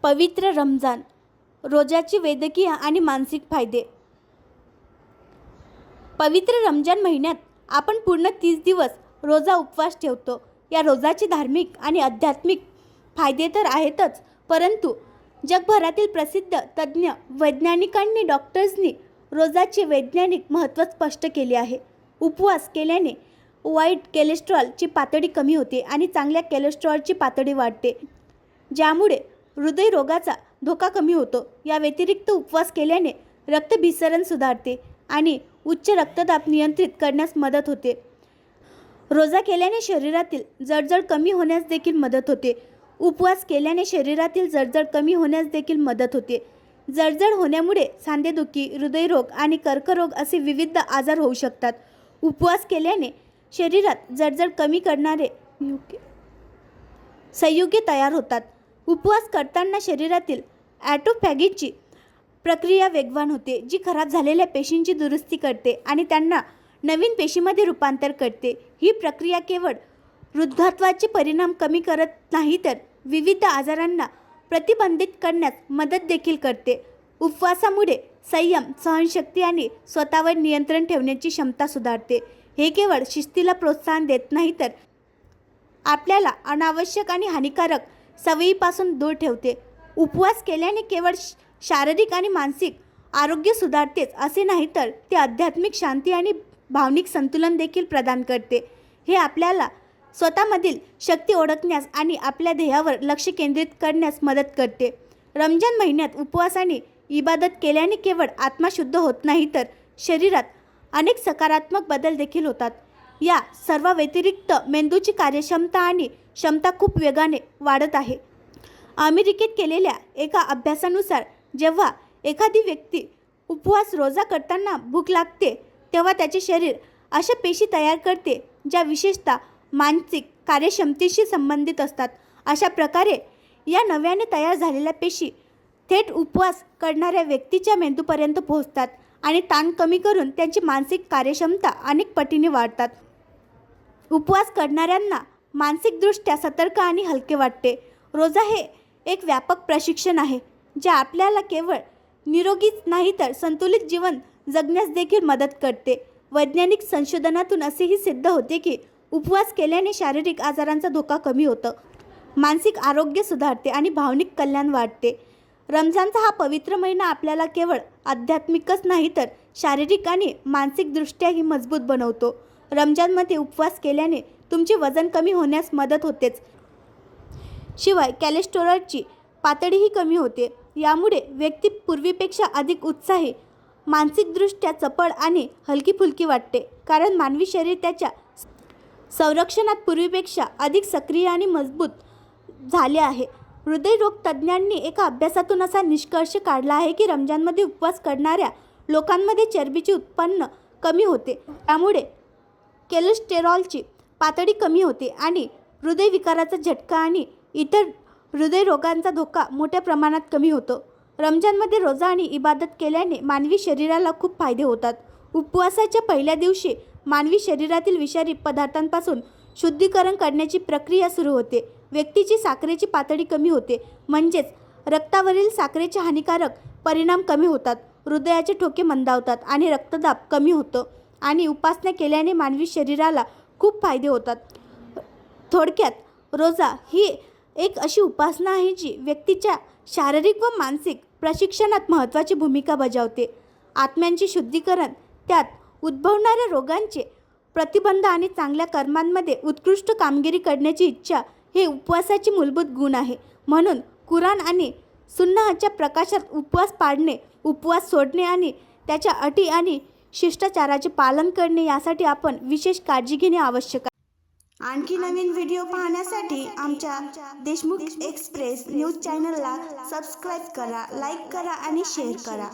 पवित्र रमजान, रोजाचे वैद्यकीय आणि मानसिक फायदे। पवित्र रमजान महिन्यात आपण पूर्ण 30 दिवस रोजा उपवास ठेवतो। या रोजाचे धार्मिक आणि आध्यात्मिक फायदे तर आहेतच, परंतु जगभरातील प्रसिद्ध तज्ज्ञ वैज्ञानिकांनी डॉक्टर्सनी रोजाचे वैज्ञानिक महत्त्व स्पष्ट केले आहे। उपवास केल्याने वाईट कोलेस्ट्रॉलची पातळी कमी होते आणि चांगल्या कोलेस्ट्रॉलची पातळी वाढते, ज्यामुळे हृदयरोगाचा धोका कमी होतो। या व्यतिरिक्त उपवास केल्याने रक्तभिसरण सुधारते आणि उच्च रक्तदाब नियंत्रित करण्यास मदत होते। रोजा केल्याने शरीरातील जळजळ कमी होण्यास देखील मदत होते। उपवास केल्याने शरीरातील जळजळ कमी होण्यास देखील मदत होते। जळजळ होण्यामुळे सांधेदुखी, हृदयरोग आणि कर्करोग असे विविध आजार होऊ शकतात। उपवास केल्याने शरीरात जळजळ कमी करणारे संयुगे तयार होतात। उपवास करताना शरीरातील ऑटोफॅगीची प्रक्रिया वेगवान होते, जी खराब झालेल्या पेशींची दुरुस्ती करते आणि त्यांना नवीन पेशीमध्ये रूपांतर करते। ही प्रक्रिया केवळ वृद्धत्वाचे परिणाम कमी करत नाही, तर विविध आजारांना प्रतिबंधित करण्यास मदत देखील करते। उपवासामुळे संयम, सहनशक्ती आणि स्वतःवर नियंत्रण ठेवण्याची क्षमता सुधारते। हे केवळ शिस्तीला प्रोत्साहन देत नाही, तर आपल्याला अनावश्यक आणि हानिकारक सवयीपासून दूर ठेवते। उपवास केल्याने केवळ शारीरिक आणि मानसिक आरोग्य सुधारतेच असे नाही, तर ते आध्यात्मिक शांती आणि भावनिक संतुलन देखील प्रदान करते। हे आपल्याला स्वतःमधील शक्ती ओळखण्यास आणि आपल्या ध्येयावर लक्ष केंद्रित करण्यास मदत करते। रमजान महिन्यात उपवास आणि इबादत केल्याने केवळ आत्मा शुद्ध होत नाही, तर शरीरात अनेक सकारात्मक बदल देखील होतात। या सर्व व्यतिरिक्त मेंदूची कार्यक्षमता आणि क्षमता खूप वेगाने वाढत आहे। अमेरिकेत केलेल्या एका अभ्यासानुसार जेव्हा एखादी व्यक्ती उपवास रोजा करताना भूक लागते, तेव्हा त्याचे शरीर अशा पेशी तयार करते ज्या विशेषतः मानसिक कार्यक्षमतेशी संबंधित असतात। अशा प्रकारे या नव्याने तयार झालेल्या पेशी थेट उपवास करणाऱ्या व्यक्तीच्या मेंदूपर्यंत पोहोचतात आणि ताण कमी करून त्यांची मानसिक कार्यक्षमता अनेक पटीने वाढतात। उपवास करणाऱ्यांना मानसिकदृष्ट्या सतर्क आणि हलके वाटते। रोजा हे एक व्यापक प्रशिक्षण आहे, जे आपल्याला केवळ निरोगीच नाही, तर संतुलित जीवन जगण्यास देखील मदत करते। वैज्ञानिक संशोधनातून असेही सिद्ध होते की उपवास केल्याने शारीरिक आजारांचा धोका कमी होतो, मानसिक आरोग्य सुधारते आणि भावनिक कल्याण वाढते। रमजानचा हा पवित्र महिना आपल्याला केवळ आध्यात्मिकच नाही, तर शारीरिक आणि मानसिकदृष्ट्याही मजबूत बनवतो। रमजानमध्ये उपवास केल्याने तुमचे वजन कमी होण्यास मदत होतेच, शिवाय कोलेस्टेरॉलची पातळीही कमी होते। यामुळे व्यक्ती पूर्वीपेक्षा अधिक उत्साही, मानसिकदृष्ट्या चपळ आणि हलकीफुलकी वाटते, कारण मानवी शरीर त्याच्या संरक्षणात पूर्वीपेक्षा अधिक सक्रिय आणि मजबूत झाले आहे। हृदयरोग तज्ज्ञांनी एका अभ्यासातून असा निष्कर्ष काढला आहे की रमजानमध्ये उपवास करणाऱ्या लोकांमध्ये चरबीचे उत्पन्न कमी होते, त्यामुळे कोलेस्टेरॉलची पातळी कमी होते आणि हृदयविकाराचा झटका आणि इतर हृदयरोगांचा धोका मोठ्या प्रमाणात कमी होतो। रमजानमध्ये रोजा आणि इबादत केल्याने मानवी शरीराला खूप फायदे होतात। उपवासाच्या पहिल्या दिवशी मानवी शरीरातील विषारी पदार्थांपासून शुद्धीकरण करण्याची प्रक्रिया सुरू होते। व्यक्तीची साखरेची पातळी कमी होते, म्हणजेच रक्तावरील साखरेचे हानिकारक परिणाम कमी होतात। हृदयाचे ठोके मंदावतात आणि रक्तदाब कमी होतो आणि उपासना केल्याने मानवी शरीराला खूप फायदे होतात। थोडक्यात रोजा ही एक अशी उपासना आहे जी व्यक्तीच्या शारीरिक व मानसिक प्रशिक्षणात महत्त्वाची भूमिका बजावते। आत्म्यांचे शुद्धीकरण, त्यात उद्भवणाऱ्या रोगांचे प्रतिबंध आणि चांगल्या कर्मांमध्ये उत्कृष्ट कामगिरी करण्याची इच्छा हे उपवासाचे मूलभूत गुण आहे। म्हणून कुराण आणि सुन्नहच्या प्रकाशात उपवास पाळणे, उपवास सोडणे आणि त्याच्या अटी आणि शिष्टाचाराचे पालन करणे यासाठी आपण विशेष काळजी घेणे आवश्यक आहे। आणखी नवीन व्हिडिओ पाहण्यासाठी आमच्या देशमुख एक्सप्रेस न्यूज चॅनलला सबस्क्राईब करा, लाईक करा आणि शेअर करा।